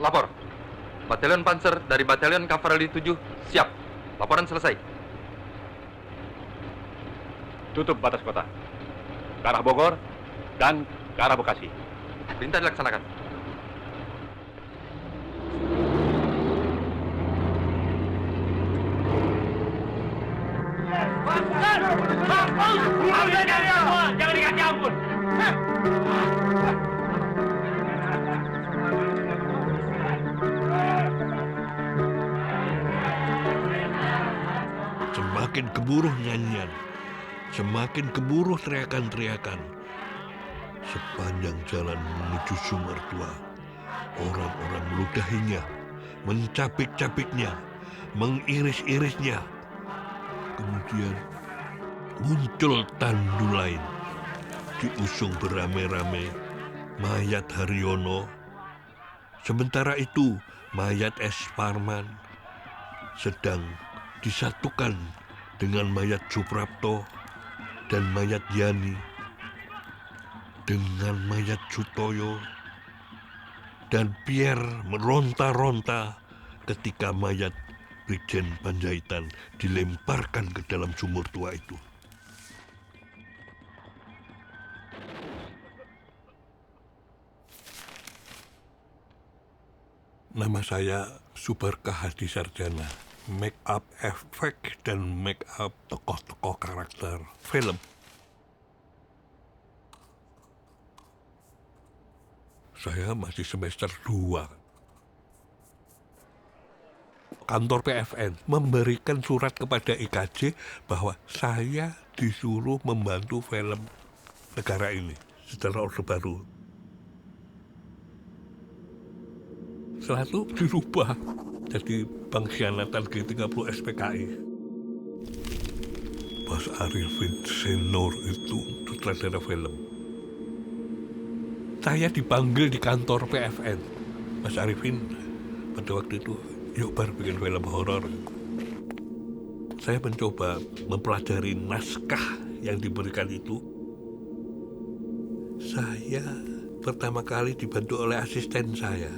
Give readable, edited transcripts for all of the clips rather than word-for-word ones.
lapor. Batalion Panzer dari Batalion Cavalry 7, siap. Laporan selesai. Tutup batas kota. Ke arah Bogor dan ke arah Bekasi. Perintah dilaksanakan. Jangan dikasih ampun. Semakin gemuruh nyanyian, semakin gemuruh teriakan-teriakan. Sepanjang jalan menuju Sumertua, orang-orang meludahinya, mencapik-capiknya, mengiris-irisnya. Kemudian muncul tandu lain, diusung beramai-ramai mayat Haryono. Sementara itu mayat S. Parman sedang disatukan dengan mayat Suprapto dan mayat Yani, dengan mayat Sutoyo, dan Pierre meronta-ronta ketika mayat Brigjen Panjaitan dilemparkan ke dalam sumur tua itu. Nama saya Subarkah Hadi Sarjana. Make up efek dan make up tokoh-tokoh karakter film. Saya masih semester 2. Kantor PFN memberikan surat kepada IKJ bahwa saya disuruh membantu film negara ini setelah Orde Baru. Setelah itu dirubah jadi pengkhianatan G30 SPKI. Mas Arifin Senior itu sutradara film. Saya dipanggil di kantor PFN. Mas Arifin pada waktu itu, yuk Bar bikin film horor. Saya mencoba mempelajari naskah yang diberikan itu. Saya pertama kali dibantu oleh asisten saya.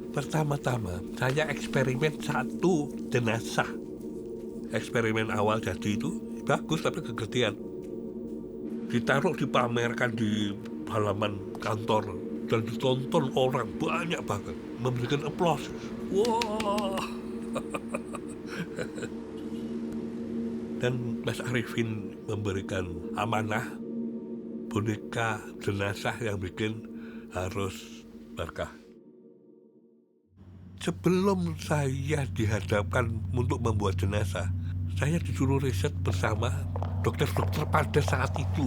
Pertama-tama saya eksperimen satu jenazah. Eksperimen awal jadi itu bagus tapi kegedean. Ditaruh dipamerkan di halaman kantor dan ditonton orang banyak banget, memberikan aplaus. Wah. Dan Mas Arifin memberikan amanah boneka jenazah yang bikin harus Barkah. Sebelum saya dihadapkan untuk membuat jenazah, saya disuruh riset bersama dokter-dokter pada saat itu.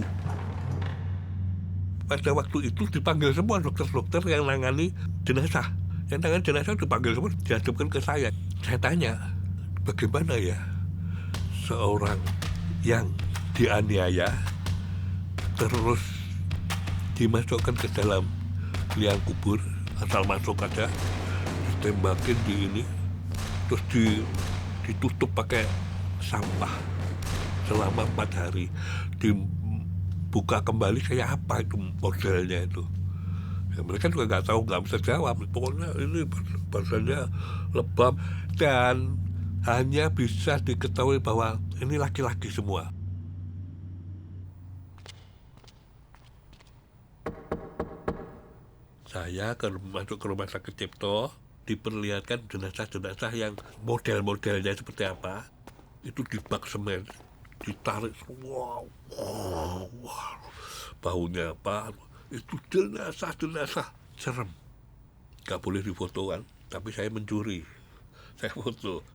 Pada waktu itu dipanggil semua dokter-dokter yang nangani jenazah. Yang nangani jenazah dipanggil semua, dihadapkan ke saya. Saya tanya, bagaimana ya seorang yang dianiaya terus dimasukkan ke dalam liang kubur, asal masuk aja, ditembakin di ini, terus ditutup pakai sampah selama 4 hari, dibuka kembali kayak apa itu modelnya itu. Ya, mereka juga nggak tahu, nggak bisa jawab. Pokoknya ini badannya lebam dan hanya bisa diketahui bahwa ini laki-laki semua. Saya masuk ke rumah sakit Cipto, diperlihatkan jenazah-jenazah yang model-modelnya seperti apa. Itu di bak semen, ditarik, wow, baunya apa, itu jenazah-jenazah serem. Gak boleh difotokan, tapi saya mencuri, saya foto.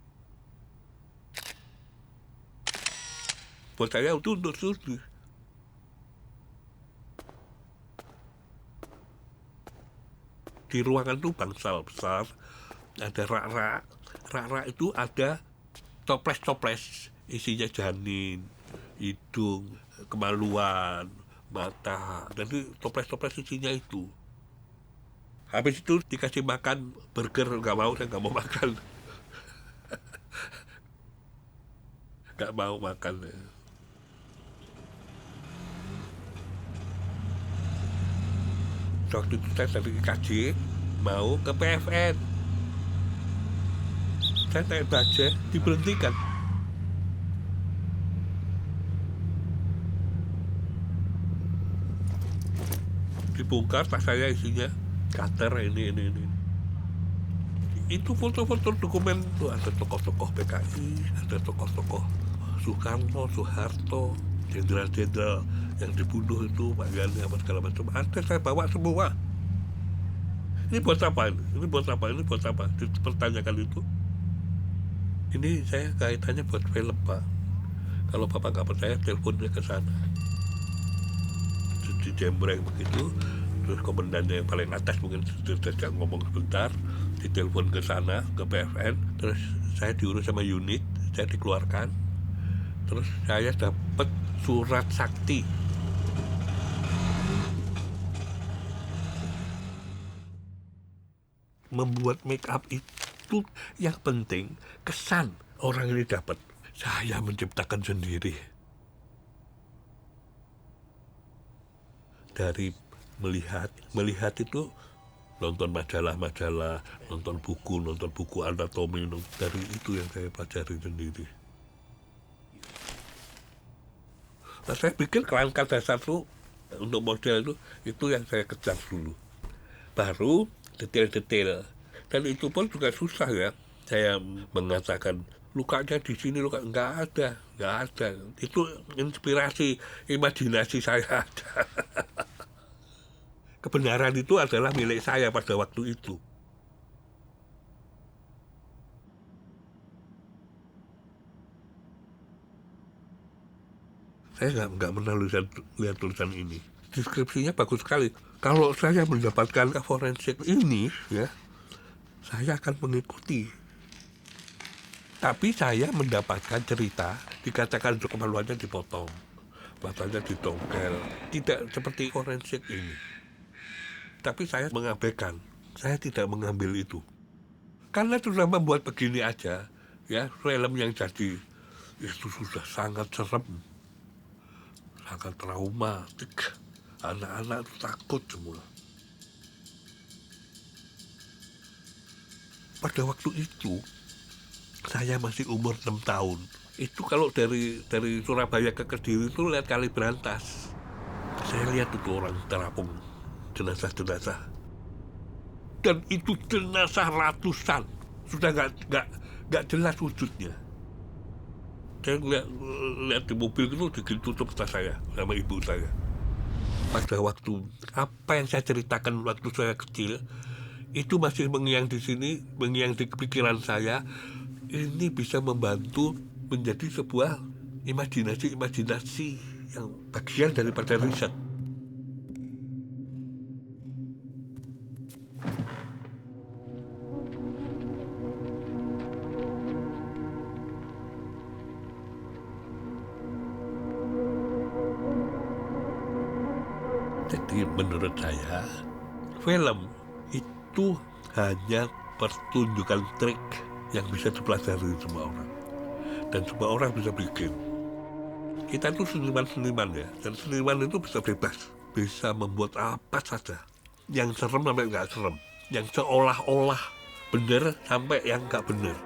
Buat saya itu untuk studi. Di ruangan itu bangsal besar, ada rak-rak. Rak-rak itu ada toples-toples, isinya janin, hidung, kemaluan, mata. Jadi toples-toples isinya itu. Habis itu dikasih makan burger, nggak mau, saya nggak mau makan. Nggak mau makan. Waktu itu saya dari IKJ, mau ke PFN. Saya naik bajai, diberhentikan. Dibongkar, tas saya isinya cutter ini. Itu foto-foto dokumen tuh, ada tokoh-tokoh PKI, ada tokoh-tokoh Soekarno, Soeharto, jenderal-jenderal yang dibunuh itu, Pak Yani, apa segala macam. Ada, saya bawa semua. Ini buat apa ini? Ini buat apa? Ini buat apa? Dipertanyakan itu. Ini saya kaitannya buat film, Pak. Kalau Bapak nggak percaya, teleponnya ke sana. Di jembreng begitu, terus komandannya yang paling atas mungkin saja ngomong sebentar, ditelepon ke sana, ke PFN, terus saya diurus sama unit, saya dikeluarkan, terus saya dapat surat sakti. Membuat make up itu yang penting, kesan orang ini dapat. Saya menciptakan sendiri. Dari melihat itu, nonton majalah-majalah, nonton buku anatomi, dari itu yang saya pelajari sendiri. Nah, saya pikir kerangka dasar itu untuk model itu yang saya kejar dulu. Baru detail-detail. Dan itu pun juga susah ya. Saya mengatakan lukanya di sini, luka nggak ada. Itu inspirasi, imajinasi saya ada. Kebenaran itu adalah milik saya pada waktu itu. Saya nggak pernah lihat tulisan ini. Deskripsinya bagus sekali. Kalau saya mendapatkan forensik ini, ya, saya akan mengikuti. Tapi saya mendapatkan cerita, dikatakan kemaluannya dipotong, matanya ditongkel. Tidak seperti forensik ini. Tapi saya mengabaikan, saya tidak mengambil itu. Karena sudah membuat begini aja, ya, film yang jadi itu sudah sangat serem, sangat traumatik. Anak-anak takut semua. Pada waktu itu, saya masih umur 6 tahun. Itu kalau dari Surabaya ke Kediri itu lihat Kali Berantas. Saya lihat itu orang terapung, jenazah-jenazah. Dan itu jenazah ratusan. Sudah nggak jelas wujudnya. Saya lihat di mobil itu ditutup tas saya sama ibu saya. Pada waktu apa yang saya ceritakan waktu saya kecil itu masih mengiang di sini, mengiang di pikiran saya. Ini bisa membantu menjadi sebuah imajinasi yang bagian daripada riset. Jadi menurut saya, film itu hanya pertunjukan trik yang bisa dipelajari semua orang. Dan semua orang bisa bikin. Kita itu seniman-seniman ya, dan seniman itu bisa bebas. Bisa membuat apa saja. Yang serem sampai nggak serem. Yang seolah-olah benar sampai yang nggak benar.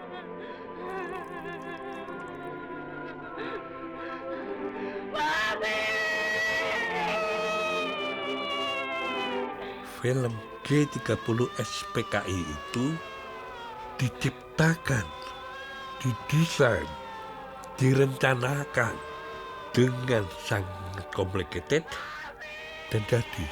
Film G30 SPKI itu diciptakan, didesain, direncanakan dengan sangat complicated dan jadi.